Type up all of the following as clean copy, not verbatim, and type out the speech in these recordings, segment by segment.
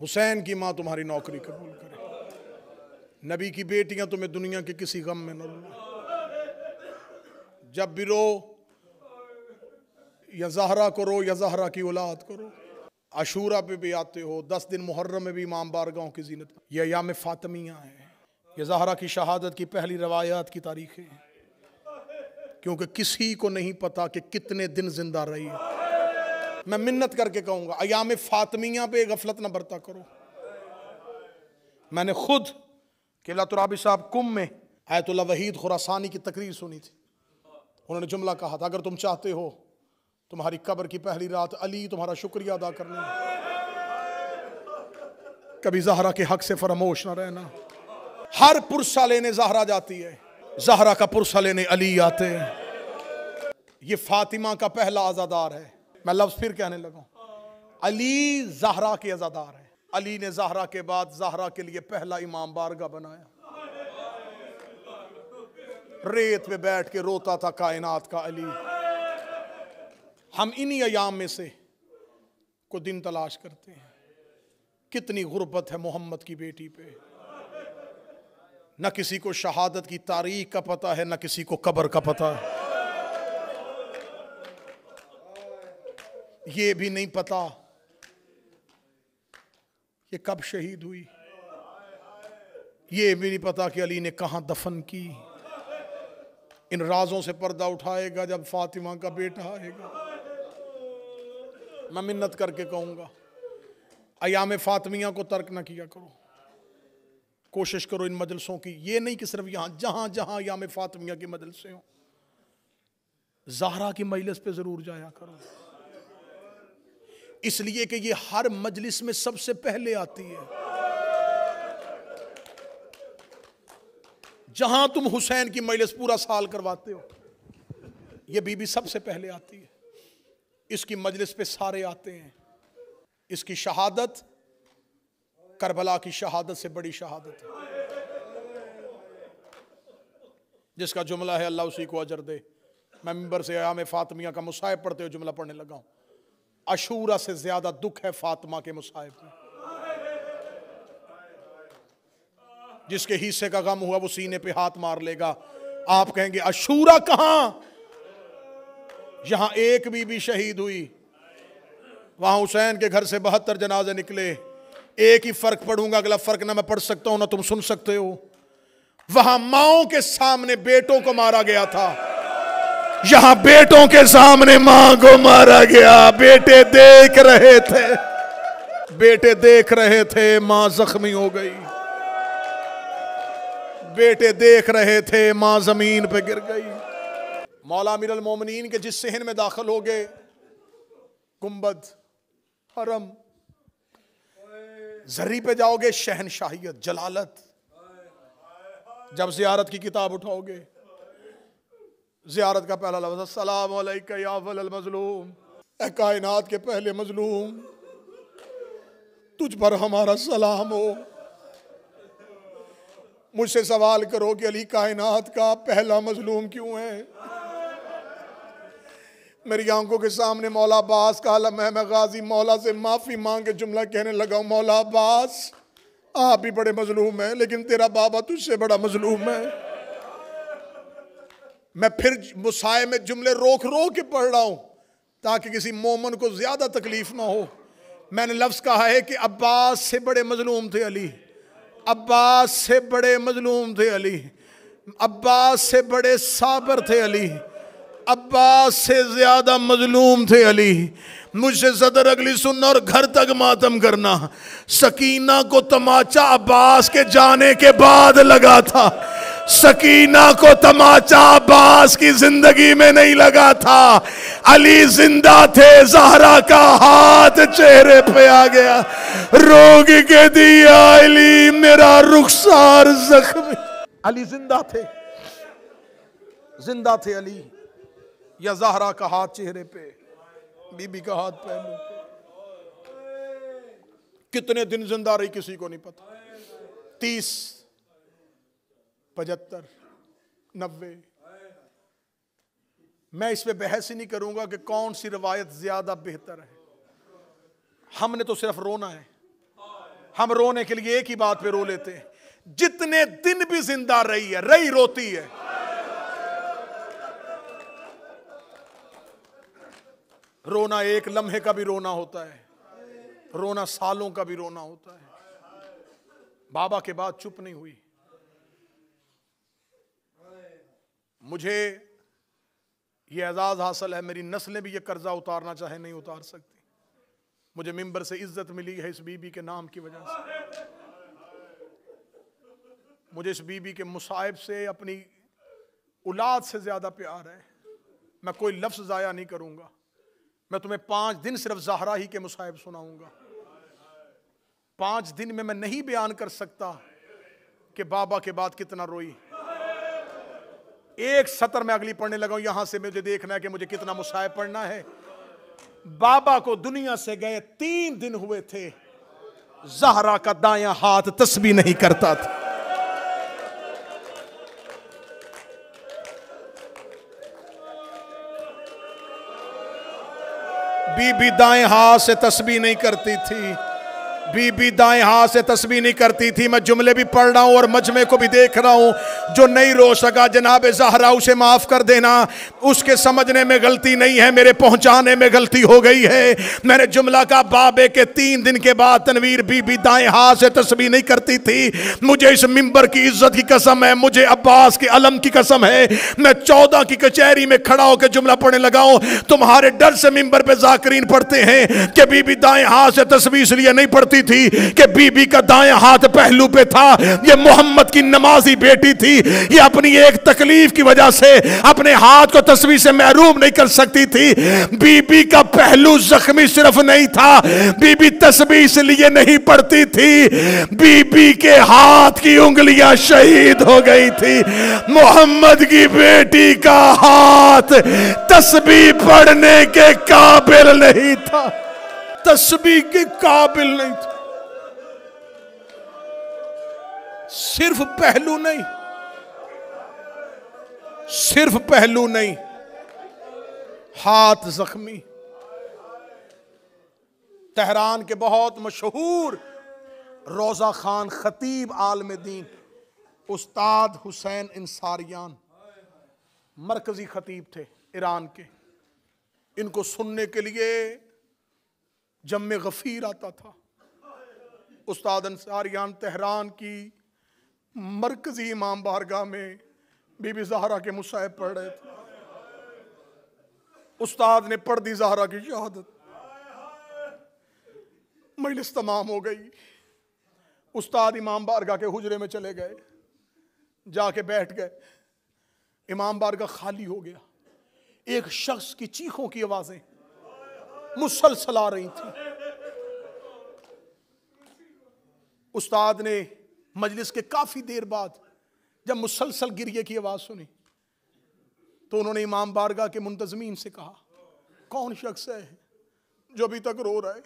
हुसैन की माँ तुम्हारी नौकरी कबूल करे, नबी की बेटियां तुम्हें दुनिया के किसी गम में न रुलाएं। जब भी रो या ज़हरा को रो या ज़हरा की औलाद को रो। आशूरा पे भी आते हो, 10 दिन मुहर्रम में भी इमाम बारगाहों की जीनत। यह याम फातिमिया है, ये ज़हरा की शहादत की पहली रवायात की तारीखें हैं, क्योंकि किसी को नहीं पता कि कितने दिन जिंदा रही है। मैं मिन्नत करके कहूँगा अयाम फातिमिया पे गफलत न बरता करो। मैंने खुद किबला तुराबी साहब कुम में आयतुल्लाह वहीद खुरासानी की तकरीर सुनी थी। उन्होंने जुमला कहा था, अगर तुम चाहते हो तुम्हारी कब्र की पहली रात अली तुम्हारा शुक्रिया अदा करने में, कभी ज़हरा के हक से फरामोश न रहना। हर पुरसा लेने ज़हरा जाती है, ज़हरा का पुरसा लेने अली आते हैं। ये फातिमा का पहला अज़ादार है। मैं लफ्ज़ फिर कहने लगा, अली ज़हरा के अज़ादार है। अली ने ज़हरा के बाद ज़हरा के लिए पहला इमाम बारगाह बनाया। रेत पे बैठ के रोता था कायनात का अली। हम इन्हीं अयाम में से को दिन तलाश करते हैं। कितनी गुर्बत है मोहम्मद की बेटी पे। न किसी को शहादत की तारीख का पता है, न किसी को कब्र का पता है। ये भी नहीं पता कि कब शहीद हुई। ये भी नहीं पता कि अली ने कहां दफन की। इन राजों से पर्दा उठाएगा जब फातिमा का बेटा आएगा। मैं मिन्नत करके कहूंगा अयाम फातिमिया को तर्क ना किया करो। कोशिश करो इन मजलिसों की, ये नहीं कि सिर्फ यहां जहां जहां अयाम फातिमिया की मजलिसें हो, ज़हरा की मजलिस पे जरूर जाया करो। इसलिए कि ये हर मजलिस में सबसे पहले आती है। जहां तुम हुसैन की मजलिस पूरा साल करवाते हो, ये बीबी सबसे पहले आती है। इसकी मजलिस पे सारे आते हैं। इसकी शहादत करबला की शहादत से बड़ी शहादत है। जिसका जुमला है अल्लाह उसी को अजर दे। मैं मिंबर से अयाम फातिमिया का मुसाहिब पढ़ते हुए जुमला पढ़ने लगा हूं। अशूरा से ज्यादा दुख है फातिमा के मुसाहिब में। जिसके हिस्से का गम हुआ वो सीने पे हाथ मार लेगा। आप कहेंगे अशूरा कहां? यहां एक बीबी शहीद हुई, वहां हुसैन के घर से 72 जनाजे निकले। एक ही फर्क पढ़ूंगा, अगला फर्क ना मैं पढ़ सकता हूं ना तुम सुन सकते हो। वहां माओं के सामने बेटों को मारा गया था, यहां बेटों के सामने मां को मारा गया। बेटे देख रहे थे, बेटे देख रहे थे, मां जख्मी हो गई। बेटे देख रहे थे, मां जमीन पे गिर गई। मौला अमीर अल मोमिनीन के जिस सहन में दाखिल हो गए, गुंबद, हरम, जर्री पे जाओगे शहनशाहियत, जलालत। जब जियारत की किताब उठाओगे, जियारत का पहला लफ्ज़ अस्सलामु अलैका या अव्वल मज़लूम, ऐ कायनात के पहले मजलूम, तुझ पर हमारा सलाम हो। मुझसे सवाल करो कि अली कायनात का पहला मजलूम क्यों है? मेरी आंखों के सामने मौला अब्बास का आलम है। मैं गाजी मौला से माफी मांग के जुमला कहने लगा, मौला अब्बास आप भी बड़े मजलूम हैं, लेकिन तेरा बाबा तुझसे बड़ा मजलूम है। मैं फिर मुसाए में जुमले रोक रोक के पढ़ रहा हूं ताकि किसी मोमन को ज्यादा तकलीफ ना हो। मैंने लफ्ज कहा है कि अब्बास से बड़े मजलूम थे अली, अब्बास से बड़े मजलूम थे अली, अब्बास से बड़े साबर थे अली, अब्बास से ज्यादा मजलूम थे अली। मुझसे सदर अगली सुनना और घर तक मातम करना। सकीना को तमाचा अब्बास के जाने के बाद लगा था, सकीना को तमाचा अब्बास की जिंदगी में नहीं लगा था। अली जिंदा थे, ज़हरा का हाथ चेहरे पे आ गया, रोग के दिया अली मेरा रुखसार जख्मी। अली जिंदा थे, जिंदा थे अली। या ज़हरा का हाथ चेहरे पे, बीबी का हाथ पहलू पे। कितने दिन जिंदा रही किसी को नहीं पता। 30, 75, 90। मैं इस पे बहस ही नहीं करूंगा कि कौन सी रवायत ज्यादा बेहतर है। हमने तो सिर्फ रोना है। हम रोने के लिए एक ही बात पे रो लेते हैं, जितने दिन भी जिंदा रही है, रही रोती है। रोना एक लम्हे का भी रोना होता है, रोना सालों का भी रोना होता है। बाबा के बाद चुप नहीं हुई। मुझे ये एजाज हासिल है, मेरी नस्लें भी ये कर्जा उतारना चाहे नहीं उतार सकती। मुझे मिंबर से इज्जत मिली है इस बीबी के नाम की वजह से। मुझे इस बीबी के मुसाइब से अपनी औलाद से ज्यादा प्यार है। मैं कोई लफ्ज जाया नहीं करूंगा। मैं तुम्हें 5 दिन सिर्फ ज़हरा ही के मुसाइब सुनाऊंगा। 5 दिन में मैं नहीं बयान कर सकता कि बाबा के बाद कितना रोई। एक सतर में अगली पढ़ने लगा, यहां से मुझे देखना है कि मुझे कितना मुसाइब पढ़ना है। बाबा को दुनिया से गए 3 दिन हुए थे, ज़हरा का दायां हाथ तस्बीह नहीं करता था। बीबी दाएं हाथ से तस्बीह नहीं करती थी, बीबी दाएं हाथ से तस्बीह नहीं करती थी। मैं जुमले भी पढ़ रहा हूं और मजमे को भी देख रहा हूं। जो नहीं रो सका जनाब ज़हरा उसे माफ कर देना, उसके समझने में गलती नहीं है, मेरे पहुंचाने में गलती हो गई है। मैंने जुमला का बाबे के 3 दिन के बाद तनवीर बीबी दाएं हाथ से तस्बीह नहीं करती थी। मुझे इस मिंबर की इज्जत की कसम है, मुझे अब्बास के अलम की कसम है, मैं 14 की कचहरी में खड़ा होकर जुमला पढ़ने लगा हूं। तुम्हारे डर से मिंबर पे जाकिरीन पढ़ते हैं कि बीबी दाएं हाथ से तस्बीह इसलिए नहीं पढ़ती थी कि बीबी का दाएं हाथ पहलू पे था। ये मोहम्मद की नमाजी बेटी थी, ये अपनी एक तकलीफ की वजह से अपने हाथ को तस्बीह से महरूम नहीं कर सकती थी। बीबी का पहलू जख्मी सिर्फ नहीं था, बीबी तस्बीह इसलिए नहीं पढ़ती थी, बीबी के हाथ की उंगलियां शहीद हो गई थी। मोहम्मद की बेटी का हाथ तस्बीह पढ़ने के काबिल नहीं था, तस्बीह के काबिल नहीं था। सिर्फ पहलू नहीं, सिर्फ पहलू नहीं, हाथ जख्मी। तेहरान के बहुत मशहूर रोजा खान खतीब आलम दीन उस्ताद हुसैन इंसारियान मरकजी खतीब थे ईरान के। इनको सुनने के लिए जम्मे गफीर आता था। उस्ताद अंसारियान तेहरान की मरकजी इमाम बारगाह में बीबी ज़हरा के मुसाहिब पढ़ रहे थे। उस्ताद ने पढ़ दी ज़हरा की शहादत, मजलिस तमाम हो गई। उस्ताद इमाम बारगाह के हुजरे में चले गए, जाके बैठ गए। इमाम बारगाह खाली हो गया। एक शख्स की चीखों की आवाजें मुसलसल आ रही थी। उस्ताद ने मजलिस के काफी देर बाद जब मुसलसल गिरिए की आवाज सुनी तो उन्होंने इमाम बारगाह के मुंतजमीन से कहा, कौन शख्स है जो अभी तक रो रहा है?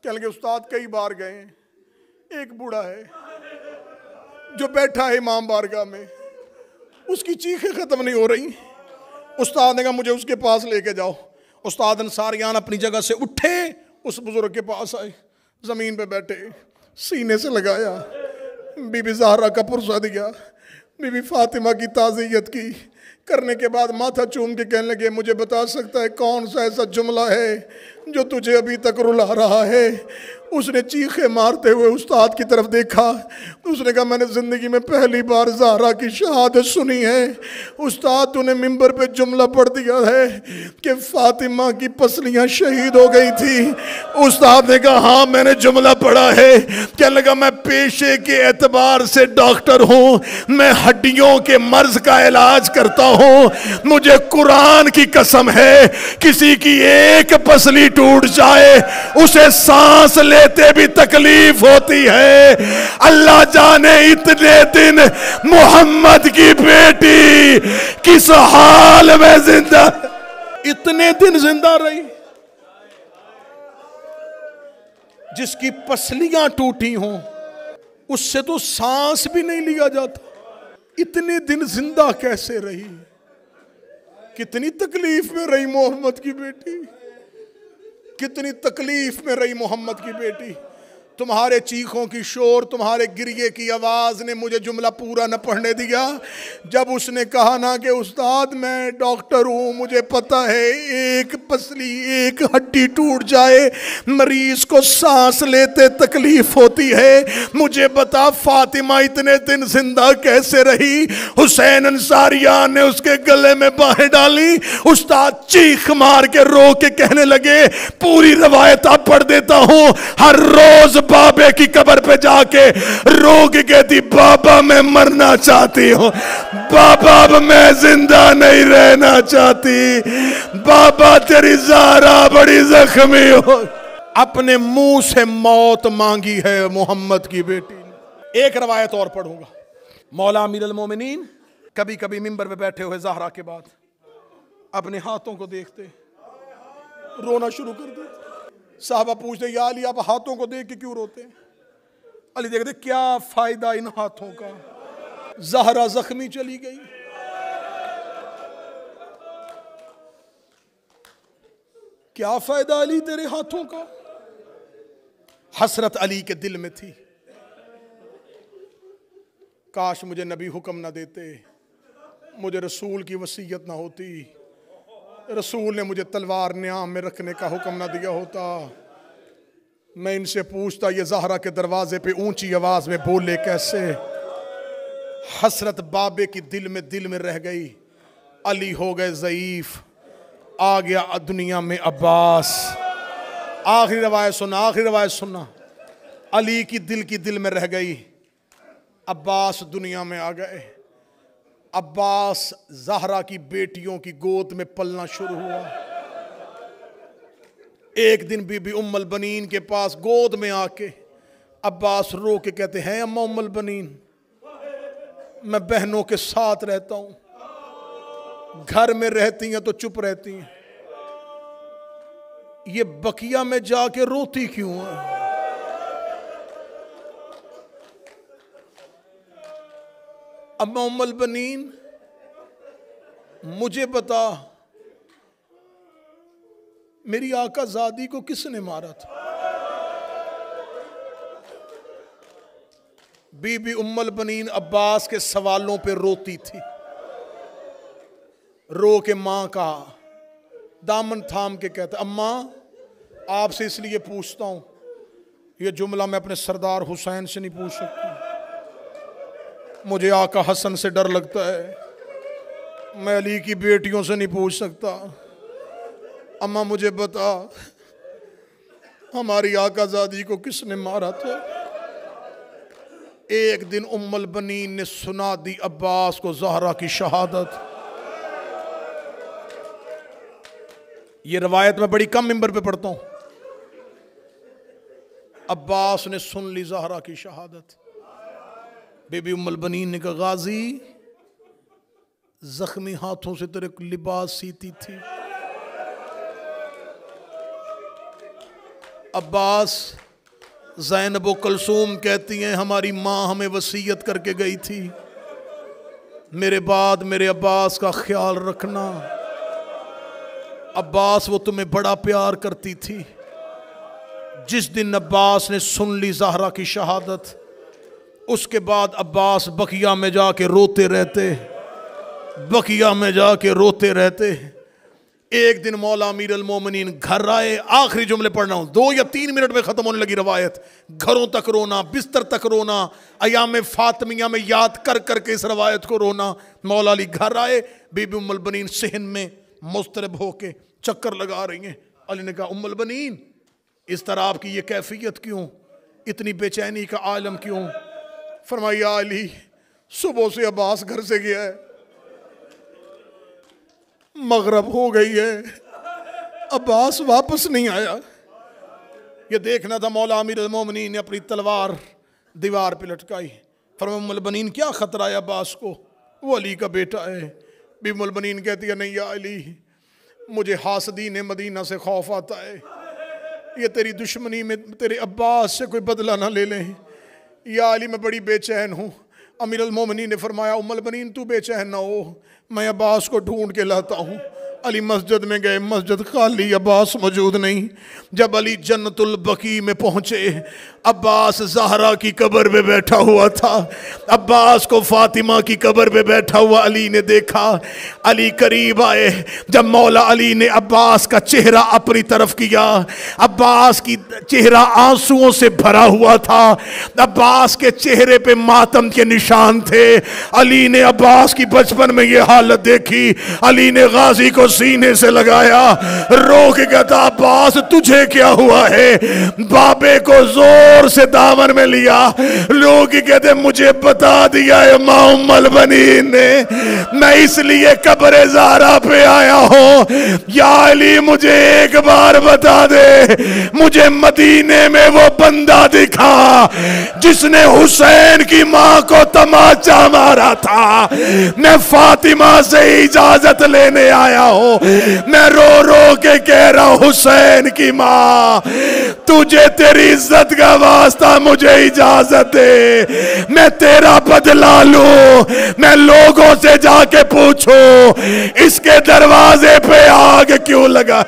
कहने लगे उस्ताद कई बार गए हैं, एक बूढ़ा है जो बैठा है इमाम बारगाह में, उसकी चीखें खत्म नहीं हो रही। उस्ताद ने कहा मुझे उसके पास लेके जाओ। उस्ताद अंसारियान अपनी जगह से उठे, उस बुजुर्ग के पास आए, जमीन पे बैठे, सीने से लगाया, बीबी ज़हरा का पुरसा दिया, बीबी फातिमा की ताज़ियत की। करने के बाद माथा चूम के कहने लगे मुझे बता सकता है कौन सा ऐसा जुमला है जो तुझे अभी तक रुला रहा है? उसने चीखे मारते हुए उस्ताद की तरफ देखा। उसने कहा मैंने ज़िंदगी में पहली बार ज़हरा की शहादत सुनी है। उस्ताद तूने मिंबर पे जुमला पढ़ दिया है कि फातिमा की पसलियाँ शहीद हो गई थी। उस्ताद ने कहा हाँ मैंने जुमला पढ़ा है। क्या लगा मैं पेशे के एतबार से डॉक्टर हूँ, मैं हड्डियों के मर्ज का इलाज करता हूँ। मुझे कुरान की कसम है किसी की एक पसली टूट जाए उसे सांस लेते भी तकलीफ होती है। अल्लाह जाने इतने दिन मोहम्मद की बेटी किस हाल में जिंदा, इतने दिन जिंदा रही। जिसकी पसलियां टूटी हों उससे तो सांस भी नहीं लिया जाता। इतने दिन जिंदा कैसे रही? कितनी तकलीफ में रही मोहम्मद की बेटी, कितनी तकलीफ में रही मोहम्मद की बेटी। तुम्हारे चीखों की शोर, तुम्हारे गिरिए की आवाज ने मुझे जुमला पूरा न पढ़ने दिया। जब उसने कहा ना कि उस्ताद मैं डॉक्टर हूं, मुझे पता है एक पसली एक हड्डी टूट जाए मरीज को सांस लेते तकलीफ होती है, मुझे बता फातिमा इतने दिन जिंदा कैसे रही। हुसैन अंसारिया ने उसके गले में बाहें डाली। उस्ताद चीख मार के रो के कहने लगे, पूरी रवायत आप पढ़ देता हूं, हर रोज बाबे की कब्र पे जाके रो के कहती, बाबा मैं मरना चाहती हूं, बाबा अब मैं जिंदा नहीं रहना चाहती, बाबा तेरी ज़हरा बड़ी जख्मी हो। अपने मुंह से मौत मांगी है मोहम्मद की बेटी ने। एक रवायत और पढ़ूंगा। मौला अमीरुल मोमिनीन कभी कभी मिंबर पे बैठे हुए ज़हरा के बाद अपने हाथों को देखते रोना शुरू कर देते। साहबा पूछते, या अली आप हाथों को देख के क्यों रोते हैं? अली देखते, क्या फायदा इन हाथों का, ज़हरा जख्मी चली गई। क्या फायदा अली तेरे हाथों का? हसरत अली के दिल में थी, काश मुझे नबी हुक्म ना देते, मुझे रसूल की वसीयत ना होती, रसूल ने मुझे तलवार न्याम में रखने का हुक्म ना दिया होता। मैं इनसे पूछता, ये ज़हरा के दरवाजे पे ऊंची आवाज में बोले कैसे? हसरत बाबे की दिल में रह गई। अली हो गए ज़ईफ, आ गया दुनिया में अब्बास। आखिरी रवायत सुना, आखिरी रवायत सुना। अली की दिल में रह गई, अब्बास दुनिया में आ गए। अब्बास ज़हरा की बेटियों की गोद में पलना शुरू हुआ। एक दिन बीबी उम्मुल बनीन के पास गोद में आके अब्बास रो के कहते हैं, अम्मा उम्मुल बनीन मैं बहनों के साथ रहता हूं, घर में रहती हैं तो चुप रहती हैं, ये बकिया में जाके रोती क्यों है? अम्मा उम्मुल बनीन मुझे बता, मेरी आका ज़ादी को किसने मारा था? बीबी उम्मुल बनीन अब्बास के सवालों पे रोती थी। रो के मां का दामन थाम के कहता, अम्मा आपसे इसलिए पूछता हूं, यह जुमला मैं अपने सरदार हुसैन से नहीं पूछ सकता, मुझे आका हसन से डर लगता है, मैं अली की बेटियों से नहीं पूछ सकता। अम्मा मुझे बता, हमारी आकाज़ादी को किसने मारा था? एक दिन उम्मुल बनीन ने सुना दी अब्बास को ज़हरा की शहादत। ये रवायत मैं बड़ी कम मिंबर पे पढ़ता हूं। अब्बास ने सुन ली ज़हरा की शहादत। बीबी उम्मुल बनीन ने कहा, गाजी जख्मी हाथों से तेरे लिबास सीती थी। अब्बास ज़ैनब व कलसूम कहती हैं, हमारी माँ हमें वसीयत करके गई थी, मेरे बाद मेरे अब्बास का ख्याल रखना। अब्बास वो तुम्हें बड़ा प्यार करती थी। जिस दिन अब्बास ने सुन ली ज़हरा की शहादत, उसके बाद अब्बास बकिया में जाके रोते रहते, बकिया में जाके रोते रहते। एक दिन मौला अमीरुल मोमिनीन घर आए। आखिरी जुमले पढ़ना हूं, 2 या 3 मिनट में खत्म होने लगी रवायत। घरों तक रोना, बिस्तर तक रोना, अयाम फातिमिया में याद कर करके इस रवायत को रोना। मौला अली घर आए, बीबी उम्मुल बनीन सहन में मुस्तरब होके चक्कर लगा रही हैं। अली ने कहा, उम्मुल बनीन इस तरह आपकी ये कैफियत क्यों, इतनी बेचैनी का आलम क्यों? फरमाया, अली सुबह से अब्बास घर से गया है, मगरब हो गई है, अब्बास वापस नहीं आया। ये देखना था। मौला अमीरुल मोमिनीन ने अपनी तलवार दीवार पे लटकाई। फरमाया, उम्मुल बनीन क्या खतरा है अब्बास को, वो अली का बेटा है। बीबी उम्मुल बनीन कहती है, नहीं या अली, मुझे हासदीन मदीना से खौफ आता है, ये तेरी दुश्मनी में तेरे अब्बास से कोई बदला ना ले लें। या अली मैं बड़ी बेचैन हूँ। अमीरुल मोमिनीन ने फरमाया, उम्मुल बनीन तू बेचैन ना हो, मैं अब्बास को ढूंढ के लाता हूँ। अली मस्जिद में गए, मस्जिद खाली, अब्बास मौजूद नहीं। जब अली जन्नतुल बकी में पहुंचे, अब्बास ज़हरा की कब्र पे बैठा हुआ था। अब्बास को फातिमा की कब्र पे बैठा हुआ अली ने देखा। अली करीब आए। जब मौला अली ने अब्बास का चेहरा अपनी तरफ किया, अब्बास की चेहरा आंसुओं से भरा हुआ था। अब्बास के चेहरे पे मातम के निशान थे। अली ने अब्बास की बचपन में ये हालत देखी। अली ने गाजी को सीने से लगाया, रो के कहता अब्बास तुझे क्या हुआ है? बाबे को जोर से दामन में लिया। लोग कहते मुझे बता दिया है माउम्मल बनी ने, मैं इसलिए कब्र ज़हरा पे आया हूं। या अली मुझे एक बार बता दे, मुझे मदीने में वो बंदा दिखा जिसने हुसैन की मां को तमाचा मारा था। मैं फातिमा से इजाजत लेने आया हूं। मैं रो रो के कह रहा हूं हुसैन की मां, तुझे तेरी इज्जत का वास्ता मुझे इजाजत दे, मैं तेरा बदला लूं। मैं लोगों से जाके पूछूं इसके दरवाजे पे आग क्यों लगा।